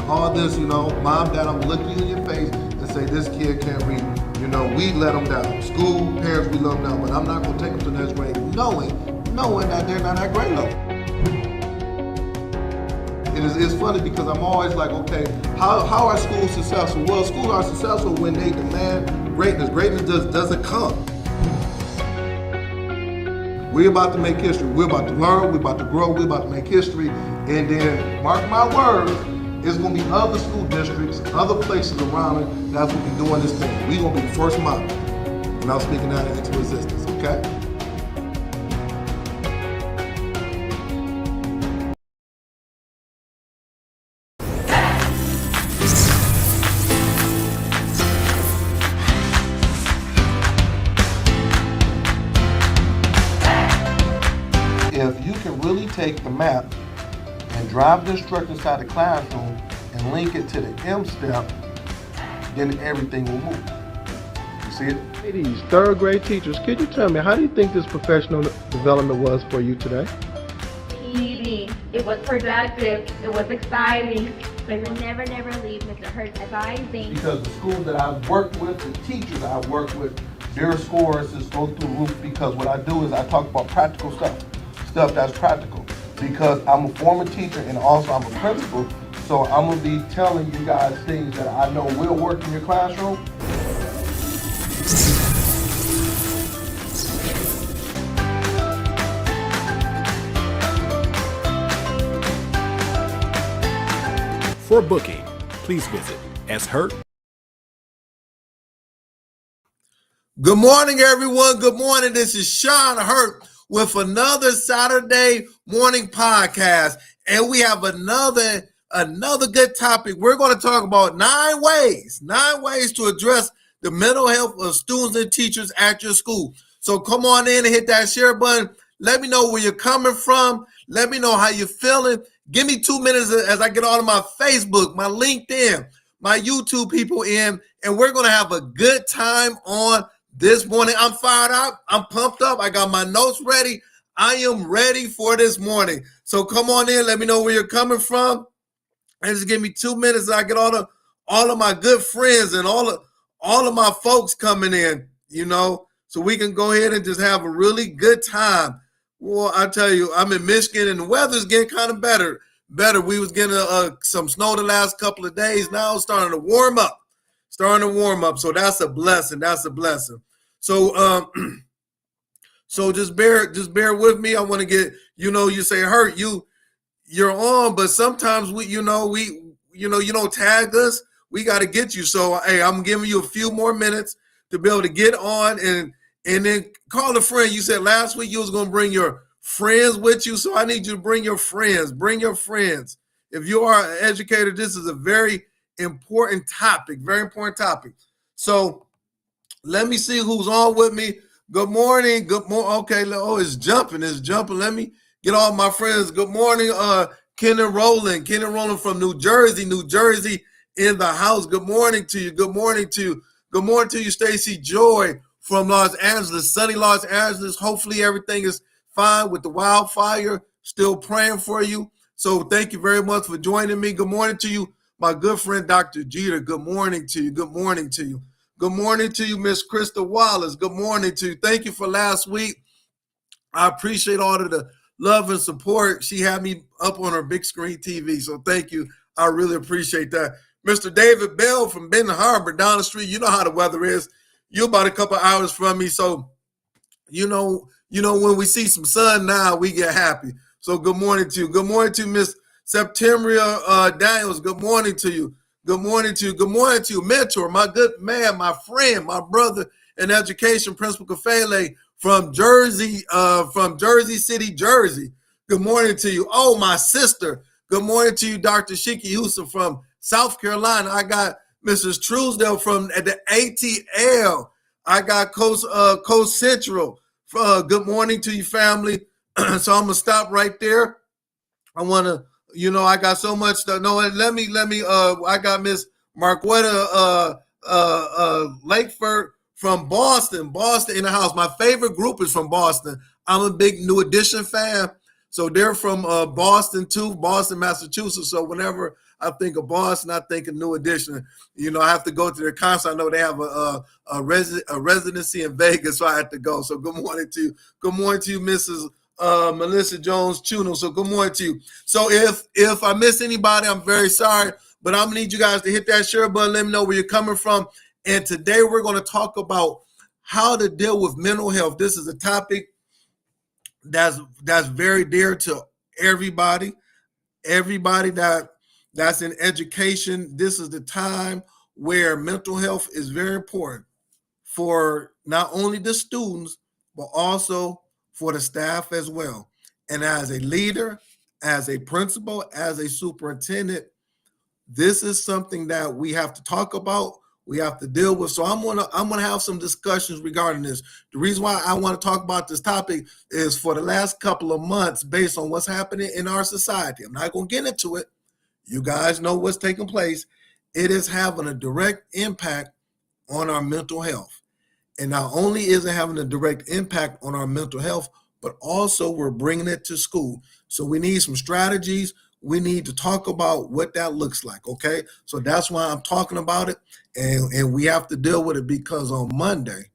all this, mom, dad, I'm looking you in your face and say this kid can't read. We let them down. School, parents, we let them down, but I'm not going to take them to the next grade knowing that they're not at grade level. And it's funny because I'm always like, okay, how are schools successful? Well, schools are successful when they demand greatness. Greatness doesn't come. We're about to make history. We're about to learn. We're about to grow. We're about to make history. And then, mark my words, it's going to be other school districts, other places around it that's going to be doing this thing. We're going to be the first model. And I'm speaking that into existence, okay? If you can really take the map and drive the instructor inside the classroom and link it to the M step, then everything will move. You see it? Ladies, third grade teachers, could you tell me, how do you think this professional development was for you today? Easy. It was productive. It was exciting. But we'll never leave Mr. Hurt's advising. Because the schools that I've worked with, the teachers I've worked with, their scores just go through the roof because what I do is I talk about practical stuff that's practical. Because I'm a former teacher and also I'm a principal, so I'm going to be telling you guys things that I know will work in your classroom. For booking, please visit shurt. Good morning, everyone. Good morning. This is Sean Hurt with another Saturday morning podcast. And we have another good topic. We're going to talk about 9 ways to address the mental health of students and teachers at your school. So come on in and hit that share button. Let me know where you're coming from. Let me know how you're feeling. Give me 2 minutes as I get all of my Facebook, my LinkedIn, my YouTube people in, and we're going to have a good time on this morning. I'm fired up. I'm pumped up. I got my notes ready. I am ready for this morning. So come on in. Let me know where you're coming from. And just give me 2 minutes and I get all of my good friends and all of my folks coming in, so we can go ahead and just have a really good time. Well, I tell you, I'm in Michigan and the weather's getting kind of better. We was getting some snow the last couple of days. Now it's starting to warm up. So that's a blessing. So so just bear with me. I want to get, you say, Hurt, you're on, but sometimes you don't tag us. We got to get you. So hey, I'm giving you a few more minutes to be able to get on and then call a friend. You said last week you was going to bring your friends with you, so I need you to bring your friends. If you are an educator, this is a very important topic. So let me see who's on with me. Good morning. Okay, it's jumping. Let me get all my friends. Good morning, Kenan Rowland from New Jersey in the house. Good morning to you. Good morning to you, Stacy Joy from Los Angeles, sunny Los Angeles. Hopefully everything is fine with the wildfire. Still praying for you. So thank you very much for joining me. Good morning to you, my good friend, Dr. Jeter. Good morning to you. Good morning to you, Miss Krista Wallace. Good morning to you. Thank you for last week. I appreciate all of the love and support. She had me up on her big screen TV. So thank you. I really appreciate that. Mr. David Bell from Benton Harbor down the street. You know how the weather is. You're about a couple hours from me. So, when we see some sun now, we get happy. So good morning to you. Good morning to Miss Septemria Daniels. Good morning to you. Good morning to you, mentor, my good man, my friend, my brother in education, Principal Kafele from Jersey City, Jersey. Good morning to you. Oh, my sister. Good morning to you, Dr. Shiki Houston from South Carolina. I got Mrs. Truesdale from at the ATL. I got Coach Central. Good morning to you, family. So I'm gonna stop right there. I want to, I got so much stuff. No, let me. I got Miss Marquetta Lakeford from Boston in the house. My favorite group is from Boston. I'm a big New Edition fan. So they're from Boston too, Boston, Massachusetts. So whenever I think of Boston, I think of New Edition. You know, I have to go to their concert. I know they have a residency in Vegas, so I have to go. So good morning to you. Good morning to you, Mrs. Melissa Jones Chuno. So good morning to you. So if I miss anybody, I'm very sorry, but I'm gonna need you guys to hit that share button. Let me know where you're coming from. And today we're going to talk about how to deal with mental health. This is a topic that's very dear to everybody that's in education. This is the time where mental health is very important for not only the students, but also for the staff as well. And as a leader, as a principal, as a superintendent, this is something that we have to talk about. We have to deal with. So I'm gonna have some discussions regarding this. The reason why I want to talk about this topic is for the last couple of months, based on what's happening in our society. I'm not gonna get into it. You guys know what's taking place. It is having a direct impact on our mental health. And not only is it having a direct impact on our mental health, but also we're bringing it to school. So we need some strategies. We need to talk about what that looks like, okay? So that's why I'm talking about it, and we have to deal with it, because on Monday,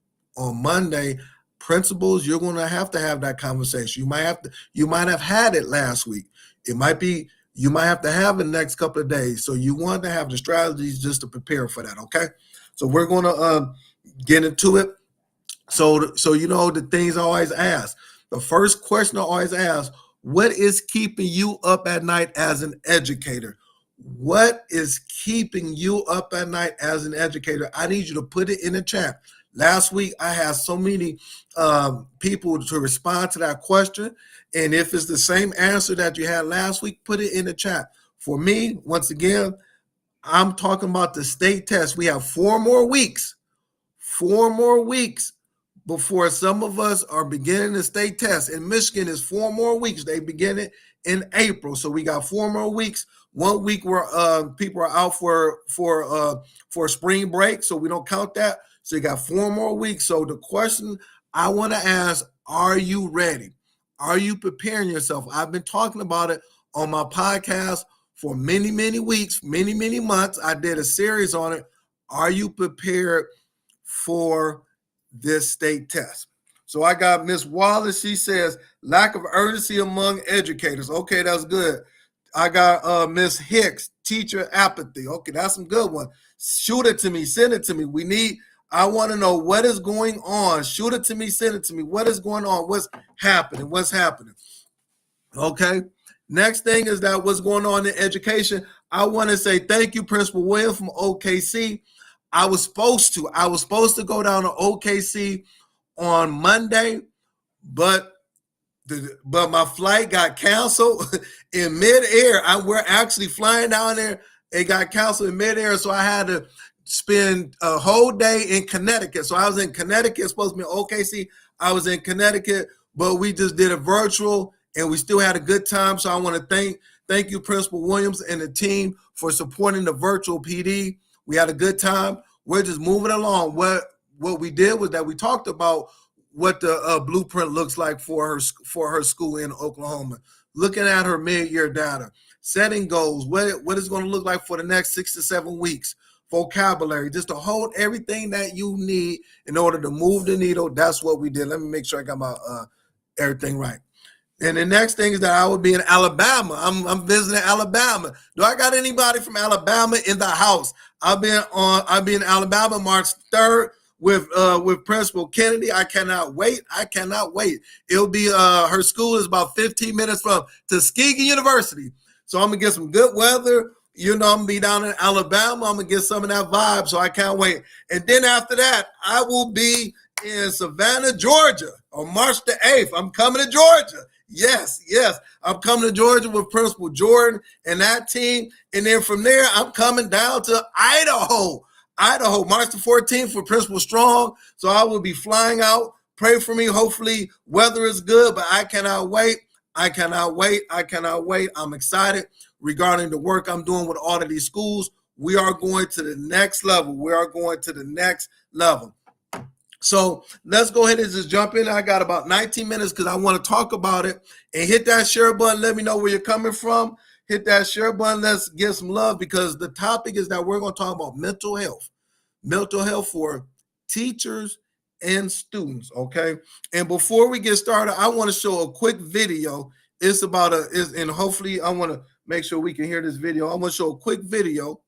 principals, you're going to have that conversation. You might have had it last week. You might have to have it the next couple of days. So you want to have the strategies just to prepare for that, okay? So we're going to get into it. So you know the things I always ask. The first question I always ask: what is keeping you up at night as an educator? What is keeping you up at night as an educator? I need you to put it in the chat. Last week, I had so many people to respond to that question. And if it's the same answer that you had last week, put it in the chat. For me, once again, I'm talking about the state test. We have 4 more weeks before some of us are beginning the state test. In Michigan, it's 4 more weeks. They begin it in April. So we got 4 more weeks. 1 week where people are out for spring break, so we don't count that. So you got 4 more weeks. So the question I want to ask: are you ready? Are you preparing yourself? I've been talking about it on my podcast for many, many weeks, many, many months. I did a series on it. Are you prepared for this state test? So I got Miss Wallace. She says lack of urgency among educators. Okay, that's good. I got Miss Hicks, teacher apathy. Okay, that's some good one. Shoot it to me, send it to me. I want to know what is going on. Shoot it to me, send it to me. What is going on? What's happening? Okay. Next thing is that what's going on in education. I want to say thank you, Principal William from OKC. I was supposed to go down to OKC on Monday, but my flight got canceled in midair. We're actually flying down there. It got canceled in midair, so I had to spend a whole day in Connecticut. So I was in Connecticut, supposed to be in OKC. I was in Connecticut, but we just did a virtual, and we still had a good time. So I want to thank you, Principal Williams and the team, for supporting the virtual PD. We had a good time. We're just moving along. What we did was that we talked about what the blueprint looks like for her school in Oklahoma, looking at her mid-year data, setting goals, what it's going to look like for the next 6 to 7 weeks, vocabulary, just to hold everything that you need in order to move the needle. That's what we did. Let me make sure I got my everything right. And the next thing is that I will be in Alabama. I'm visiting Alabama. Do I got anybody from Alabama in the house? I'll be in Alabama March 3rd with Principal Kennedy. I cannot wait. It'll be her school is about 15 minutes from Tuskegee University. So I'm gonna get some good weather. You know, I'm gonna be down in Alabama. I'm gonna get some of that vibe. So I can't wait. And then after that, I will be in Savannah, Georgia on March the 8th. I'm coming to Georgia. Yes. I'm coming to Georgia with Principal Jordan and that team. And then from there, I'm coming down to Idaho, March the 14th for Principal Strong. So I will be flying out. Pray for me. Hopefully weather is good, but I cannot wait. I'm excited regarding the work I'm doing with all of these schools. We are going to the next level. So let's go ahead and just jump in. I got about 19 minutes because I want to talk about it. And hit that share button. Let me know where you're coming from. Hit that share button. Let's give some love, because the topic is that we're going to talk about mental health for teachers and students. Okay. And before we get started, I want to show a quick video. It's about and hopefully I want to make sure we can hear this video. I want to show a quick video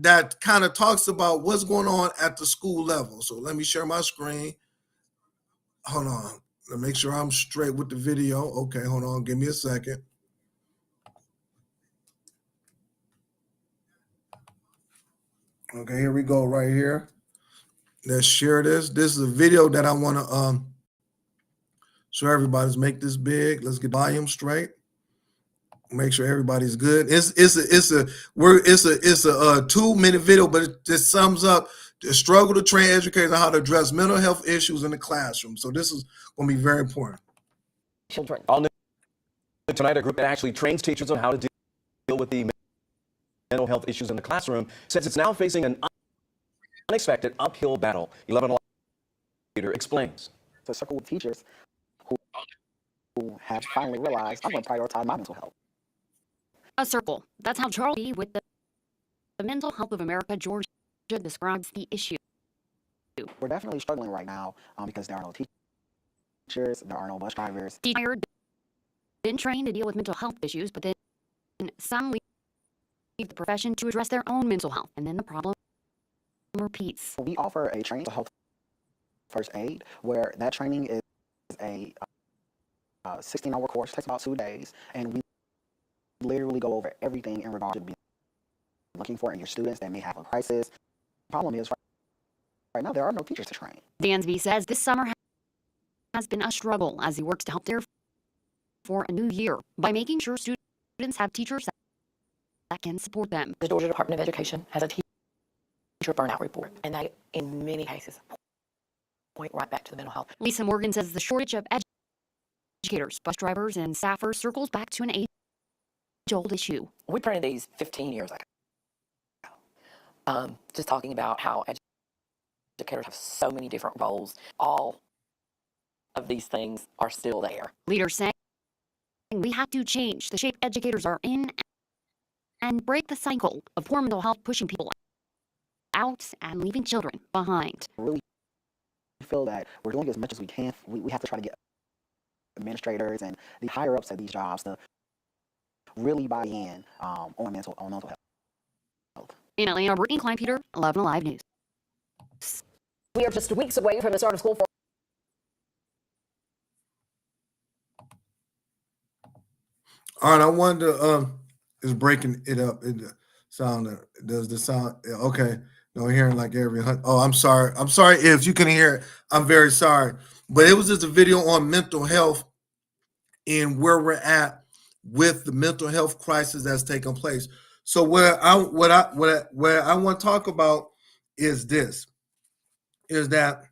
that kind of talks about what's going on at the school level. So let me share my screen. Hold on. Let me make sure I'm straight with the video. Okay, hold on. Give me a second. Okay, here we go right here. Let's share this. This is a video that I want to show everybody. Let's make this big. Let's get volume straight. Make sure everybody's good. It's a 2-minute video, but it just sums up the struggle to train educators on how to address mental health issues in the classroom. So this is going to be very important. Children. On tonight, a group that actually trains teachers on how to deal with the mental health issues in the classroom says it's now facing an unexpected uphill battle. 11 leader explains. It's a circle of teachers who have finally realized I'm going to prioritize my mental health. A circle. That's how Charlie with the Mental Health of America, Georgia, describes the issue. We're definitely struggling right now because there are no teachers, there are no bus drivers. Teachers been trained to deal with mental health issues, but then some leave the profession to address their own mental health, and then the problem repeats. We offer a training to health first aid, where that training is a 16-hour course, takes about 2 days, and we literally go over everything in regard to be looking for in your students that may have a crisis. The problem is right now there are no teachers to train. Dansby says this summer has been a struggle as he works to help there for a new year by making sure students have teachers that can support them. The Georgia Department of Education has a teacher burnout report, and they, in many cases, point right back to the mental health. Lisa Morgan says the shortage of educators, bus drivers, and staffers circles back to an age-old issue. We printed these 15 years ago, just talking about how educators have so many different roles. All of these things are still there. Leaders saying we have to change the shape educators are in and break the cycle of poor mental health pushing people out and leaving children behind. I really feel that we're doing as much as we can. We have to try to get administrators and the higher ups at these jobs to really buy in on mental health. In Atlanta, Brittany Klein-Peter, 11 Alive News. We are just weeks away from the start of school for All right, I wonder, is breaking it up. Does the sound, okay. No, hearing like every, oh, I'm sorry if you can hear it. I'm very sorry. But it was just a video on mental health and where we're at with the mental health crisis that's taking place. So what I want to talk about is this, is that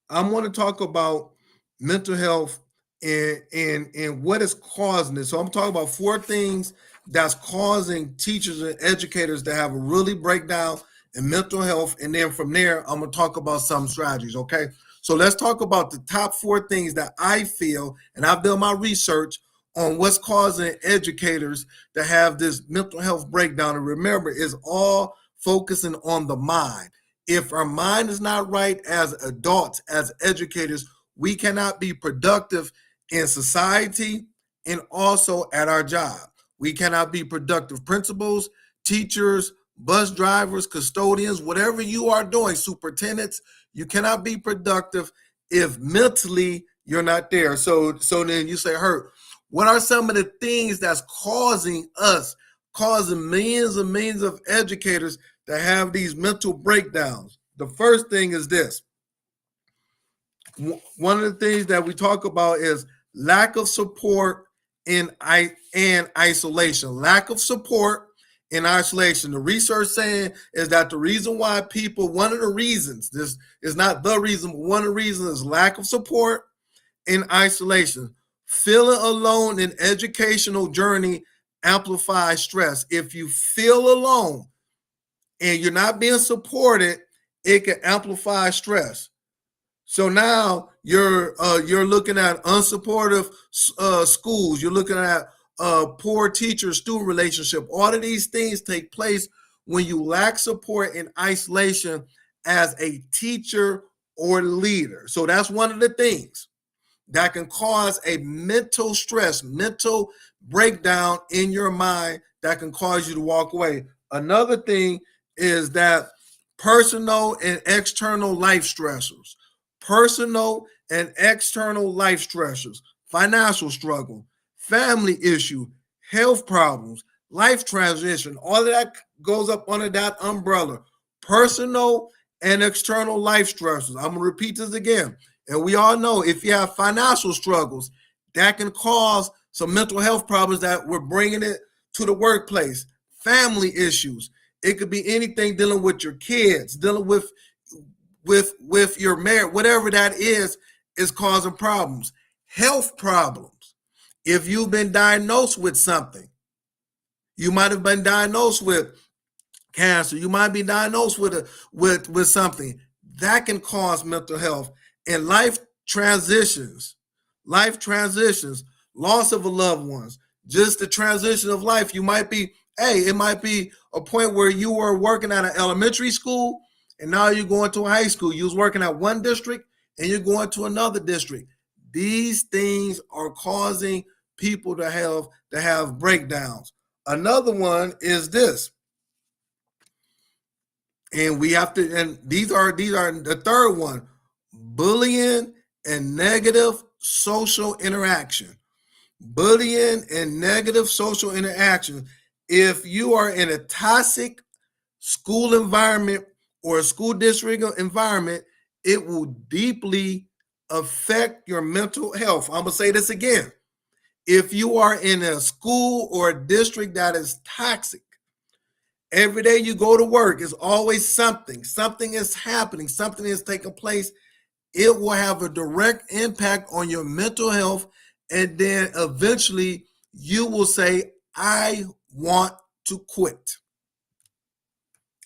I want to talk about mental health and what is causing it. So I'm talking about 4 things that's causing teachers and educators to have a really breakdown in mental health. And then from there, I'm going to talk about some strategies. Okay. So let's talk about the top 4 things that I feel, and I've done my research on what's causing educators to have this mental health breakdown. And remember, it's all focusing on the mind. If our mind is not right as adults, as educators, we cannot be productive in society and also at our job. We cannot be productive principals, teachers, bus drivers, custodians, whatever you are doing, superintendents. You cannot be productive if mentally you're not there. So then you say, Hurt, what are some of the things that's causing millions and millions of educators to have these mental breakdowns? The first thing is this. One of the things that we talk about is lack of support and isolation. Lack of support and isolation. The research saying is that the reason why one of the reasons, this is not the reason, but one of the reasons is lack of support and isolation. Feeling alone in educational journey amplifies stress. If you feel alone and you're not being supported it can amplify stress. So now you're looking at unsupportive schools. You're looking at poor teacher-student relationship. All of these things take place when you lack support and isolation as a teacher or leader. So that's one of the things that can cause a mental stress, mental breakdown in your mind that can cause you to walk away. Another thing is that personal and external life stressors. Personal and external life stressors, financial struggle, family issue, health problems, life transition, all of that goes up under that umbrella. Personal and external life stressors. I'm going to repeat this again. And we all know if you have financial struggles, that can cause some mental health problems that we're bringing it to the workplace. Family issues. It could be anything dealing with your kids, dealing with your marriage, whatever that is causing problems. Health problems. If you've been diagnosed with something, you might have been diagnosed with cancer. You might be diagnosed with something that can cause mental health. And life transitions, loss of a loved ones, just the transition of life. You might be, it might be a point where you were working at an elementary school and now you're going to a high school. You was working at one district and you're going to another district. These things are causing people to have breakdowns. Another one is this. And we have to, and these are the third one, bullying and negative social interaction. Bullying and negative social interaction. If you are in a toxic school environment or a school district environment, it will deeply affect your mental health. I'm going to say this again. If you are in a school or a district that is toxic, every day you go to work, it's always something is happening, something is taking place. It will have a direct impact on your mental health. And then eventually you will say, I want to quit.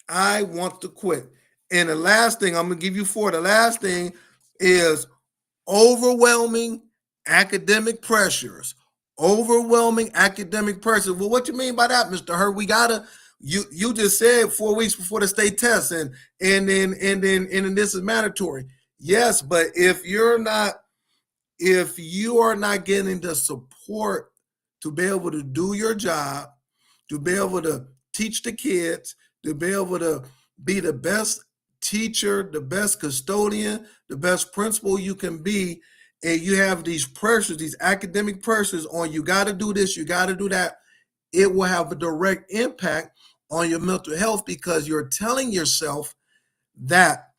I want to quit. And the last thing, I'm going to give you 4. The last thing is overwhelming academic pressures. Overwhelming academic pressures. Well, what you mean by that, Mr. Hurt? We gotta. You just said 4 weeks before the state test, and then this is mandatory. Yes, but if you are not getting the support to be able to do your job, to be able to teach the kids, to be able to be the best teacher, the best custodian, the best principal you can be, and you have these pressures, these academic pressures on you got to do this, you got to do that, it will have a direct impact on your mental health because you're telling yourself that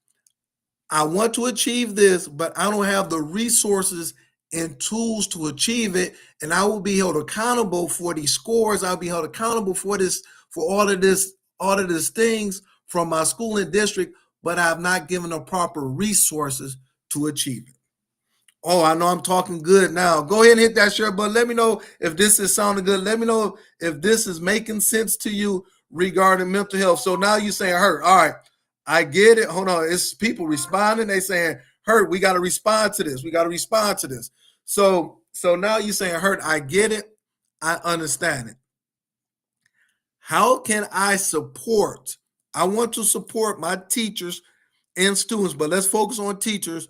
I want to achieve this, but I don't have the resources and tools to achieve it. And I will be held accountable for these scores. I'll be held accountable for this, for all of these things from my school and district, but I've not given the proper resources to achieve it. Oh, I know I'm talking good now. Go ahead and hit that share button. Let me know if this is sounding good. Let me know if this is making sense to you regarding mental health. So now you're saying, Hurt, all right, I get it. Hold on. It's people responding. They saying, Hurt, we got to respond to this. We got to respond to this. So now you're saying, Hurt, I get it. I understand it. How can I support? I want to support my teachers and students, but let's focus on teachers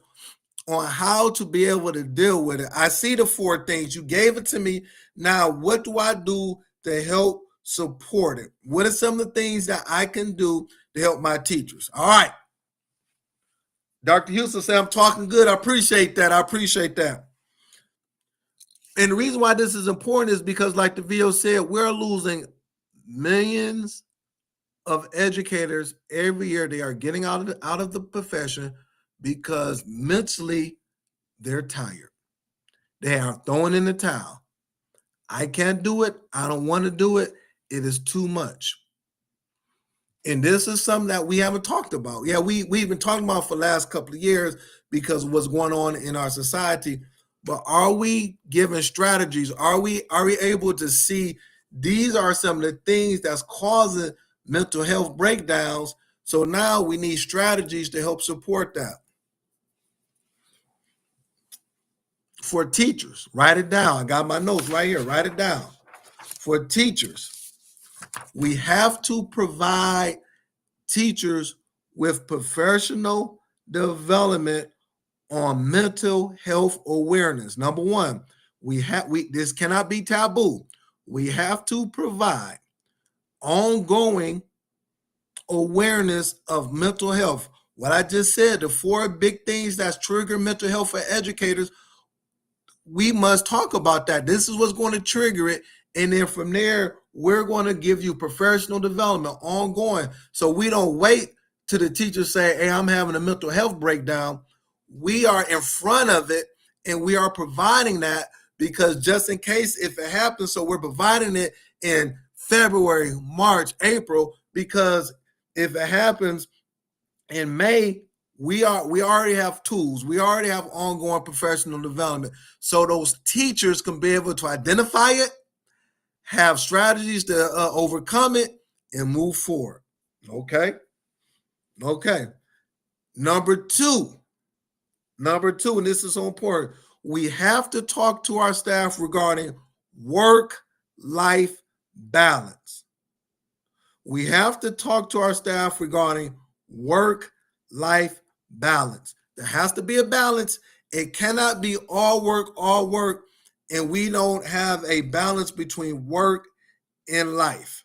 on how to be able to deal with it. I see the 4 things. You gave it to me. Now, what do I do to help support it? What are some of the things that I can do to help my teachers? All right. Dr. Houston said, I'm talking good. I appreciate that. I appreciate that. And the reason why this is important is because, like the video said, we're losing millions of educators every year. They are getting out of the profession because mentally they're tired. They are throwing in the towel. I can't do it. I don't want to do it. It is too much. And this is something that we haven't talked about. Yeah, we've been talking about for the last couple of years because of what's going on in our society. But are we given strategies? Are we able to see these are some of the things that's causing mental health breakdowns So now we need strategies to help support that. For teachers, write it down. I got my notes right here. Write it down. For teachers, we have to provide teachers with professional development on mental health awareness. Number one, this cannot be taboo. We have to provide ongoing awareness of mental health. What I just said, the 4 big things that's trigger mental health for educators, we must talk about that. This is what's going to trigger it. And then from there, we're going to give you professional development ongoing. So we don't wait till the teachers say, hey, I'm having a mental health breakdown. We are in front of it and we are providing that, because just in case if it happens, so we're providing it in February, March, April, because if it happens in May, we already have tools. We already have ongoing professional development. So those teachers can be able to identify it, have strategies to overcome it, and move forward. Okay. Number two, and this is so important, we have to talk to our staff regarding work-life balance. We have to talk to our staff regarding work-life balance. There has to be a balance. It cannot be all work, and we don't have a balance between work and life.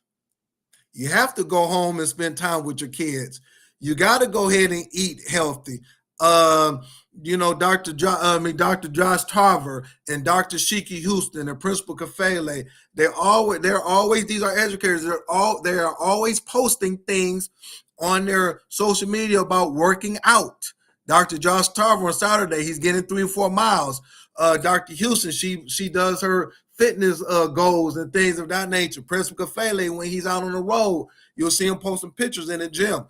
You have to go home and spend time with your kids. You got to go ahead and eat healthy. Dr. Josh Tarver and Dr. Shiki Houston and Principal Kafele, they're always, these are educators, they are always posting things on their social media about working out. Dr. Josh Tarver on Saturday, he's getting 3 or 4 miles. Dr. Houston, she does her fitness goals and things of that nature. Principal Kafele, when he's out on the road, you'll see him posting pictures in the gym.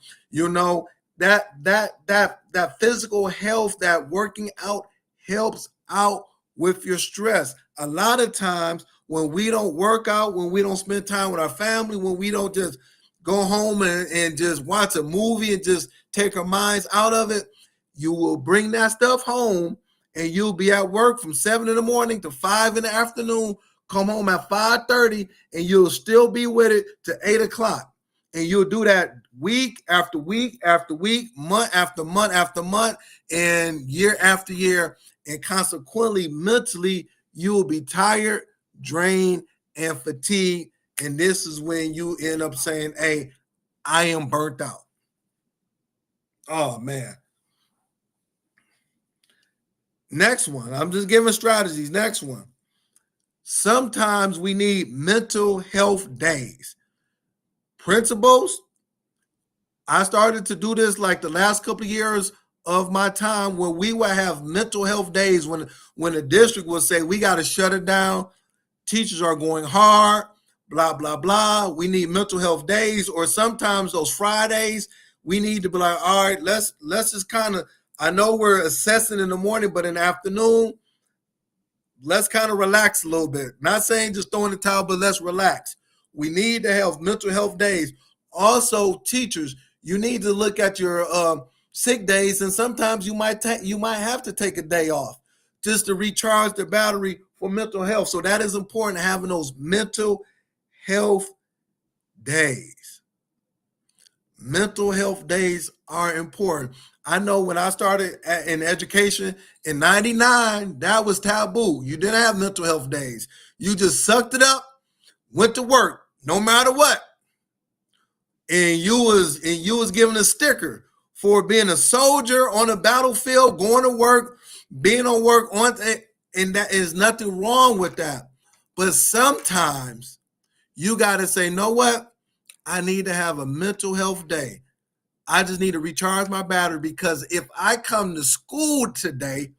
That physical health, that working out helps out with your stress. A lot of times when we don't work out, when we don't spend time with our family, when we don't just go home and just watch a movie and just take our minds out of it, you will bring that stuff home and you'll be at work from 7 in the morning to 5 in the afternoon, come home at 5:30, and you'll still be with it to 8 o'clock. And you'll do that week after week after week, month after month after month, and year after year. And consequently, mentally, you will be tired, drained, and fatigued. And this is when you end up saying, hey, I am burnt out. Oh, man. Next one. I'm just giving strategies. Next one. Sometimes we need mental health days. Principals, I started to do this like the last couple of years of my time, where we would have mental health days when the district would say, we got to shut it down. Teachers are going hard, blah, blah, blah. We need mental health days. Or sometimes those Fridays, we need to be like, all right, let's just kind of, I know we're assessing in the morning, but in the afternoon, let's kind of relax a little bit. Not saying just throwing the towel, but let's relax. We need to have mental health days. Also, teachers, you need to look at your sick days, and sometimes you might have to take a day off just to recharge the battery for mental health. So that is important, having those mental health days. Mental health days are important. I know when I started in education in '99, that was taboo. You didn't have mental health days. You just sucked it up, went to work, no matter what. And you was given a sticker for being a soldier on a battlefield, going to work, being on work and that is nothing wrong with that. But sometimes you got to say, know what? I need to have a mental health day. I just need to recharge my battery, because if I come to school today,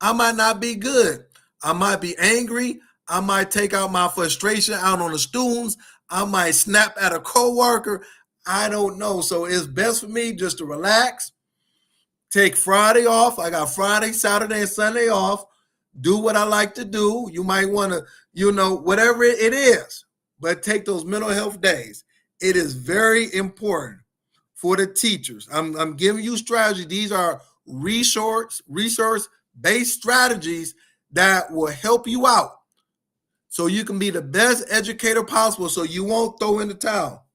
I might not be good. I might be angry. I might take out my frustration out on the students. I might snap at a coworker. I don't know. So it's best for me just to relax, take Friday off. I got Friday, Saturday, and Sunday off. Do what I like to do. You might want to, whatever it is, but take those mental health days. It is very important for the teachers. I'm giving you strategy. These are resource-based strategies that will help you out so you can be the best educator possible, so you won't throw in the towel.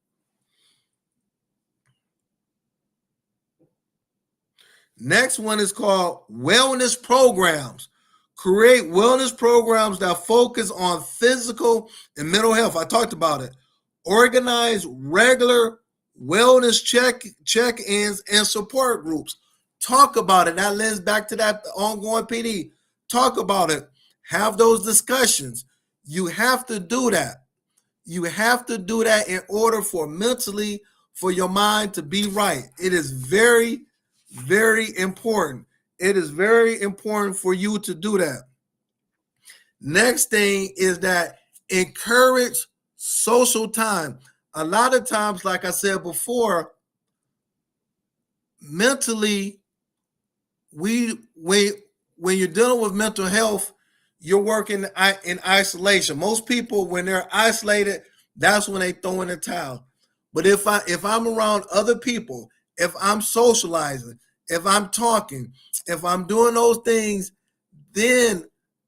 Next one is called wellness programs. Create wellness programs that focus on physical and mental health. I talked about it. Organize regular wellness check-ins and support groups. Talk about it. That lends back to that ongoing PD. Talk about it. Have those discussions. You have to do that. You have to do that in order for mentally, for your mind to be right. It is very, very important. It is very important for you to do that. Next thing is that encourage social time. A lot of times, like I said before, mentally, when you're dealing with mental health, you're working in isolation. Most people, when they're isolated, that's when they throw in the towel. But if I'm around other people, if I'm socializing, if I'm talking, if I'm doing those things, then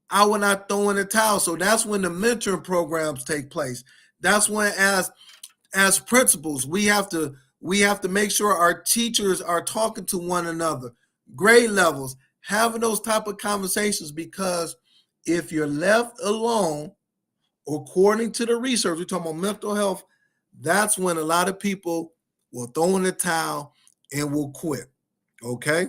I will not throw in the towel. So that's when the mentoring programs take place. That's when, as principals, we have to make sure our teachers are talking to one another, grade levels, having those type of conversations, because if you're left alone, according to the research, we're talking about mental health, that's when a lot of people will throw in the towel and will quit. Okay?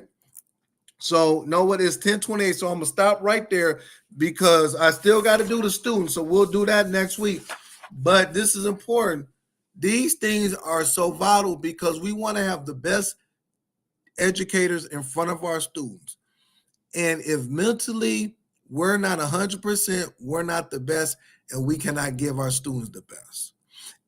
So know what, it's 10:28, so I'm gonna stop right there because I still got to do the students, so we'll do that next week. But this is important. These things are so vital because we want to have the best educators in front of our students. And if mentally we're not 100%, we're not the best, and we cannot give our students the best.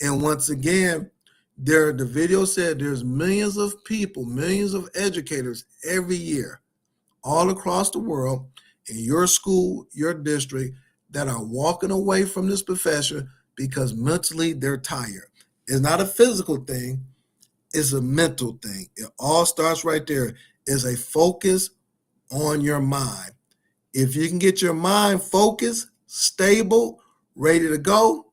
And once again, the video said there's millions of people, millions of educators every year all across the world in your school, your district, that are walking away from this profession because mentally they're tired. It's not a physical thing, it's a mental thing. It all starts right there. It's a focus on your mind. If you can get your mind focused, stable, ready to go,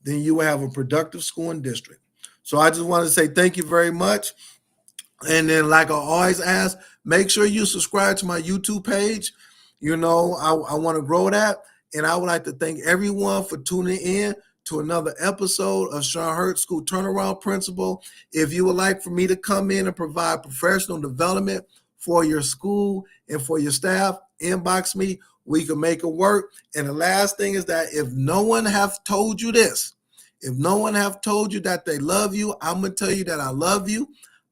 then you will have a productive school and district. So I just want to say thank you very much. And then, like I always ask, make sure you subscribe to my YouTube page. You know, I want to grow that. And I would like to thank everyone for tuning in to another episode of Sean Hurt School Turnaround Principal. If you would like for me to come in and provide professional development for your school and for your staff, inbox me. We can make it work. And the last thing is that if no one have told you this, if no one have told you that they love you, I'm going to tell you that I love you.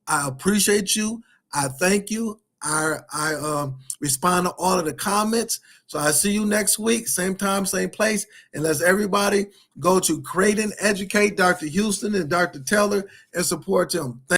I appreciate you. I thank you. I respond to all of the comments. So I see you next week, same time, same place. And let's everybody go to Create and Educate, Dr. Houston and Dr. Teller, and support them.